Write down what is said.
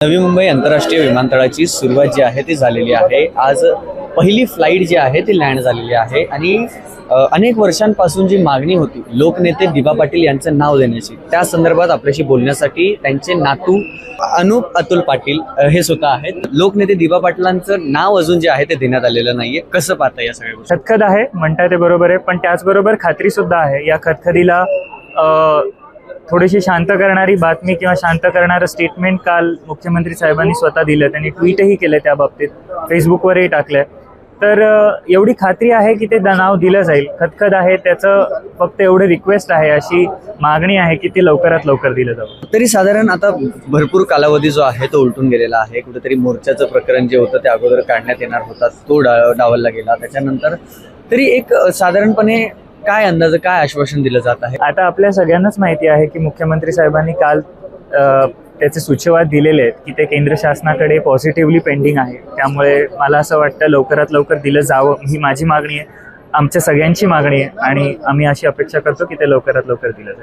नवी मुंबई आंतरराष्ट्रीय विमानतळाची सुरुवात जी आहे ती झालेली आहे। आज पहिली फ्लाईट जी आहे ती लँड झालेली आहे आणि अनेक वर्षांपासून जी मागणी होती लोकनेते दिबा पाटील यांचं नाव देण्याची, त्या संदर्भात आपल्याशी बोलण्यासाठी त्यांचे नातू अनुप अतुल पाटील हे स्वतः आहेत। लोकनेते दिबा पाटलांचं नाव अजून जे आहे ते देण्यात आलेलं नाहीये। कसं पाहता या सगळ्या गोष्टी? खदखद आहे, म्हणता ते बरोबर आहे, पण त्याचबरोबर खात्री सुद्धा आहे। या खदखदीला थोडीशी शांत करणारी बातमी किंवा शांत करणारं स्टेटमेंट काल मुख्यमंत्री साहेबांनी स्वतः दिलं। त्यांनी ट्विटही केलं, त्या बाबतीत फेसबुकवरही टाकलंय। तर एवढी खात्री आहे की ते नाव दिलं जाईल। खदखद आहे, त्याचं फक्त एवढं रिक्वेस्ट आहे, अशी मागणी आहे की ते लवकरात लवकर दिलं जावं। तरी साधारण आता भरपूर कालावधी जो आहे तो उलटून गेलेला आहे। कुठेतरी मोर्चाचं प्रकरण जे होतं ते अगोदर काढण्यात येणार होता, तो डावलला गेला। त्याच्यानंतर तरी एक साधारणपणे काय अंदाज, काय आश्वासन दिलं जात आहे? आता आपल्या सगळ्यांनाच माहिती आहे की मुख्यमंत्री साहेबांनी काल त्याचे सूचीवाद दिलेले आहेत की ते केंद्र शासनाकडे पॉझिटिव्हली पेंडिंग आहे। त्यामुळे मला असं वाटतं लवकरात लवकर दिलं जावं, ही माझी मागणी आहे, आमच्या सगळ्यांची मागणी आहे आणि आम्ही अशी अपेक्षा करतो की ते लवकरात लवकर दिलं जाईल।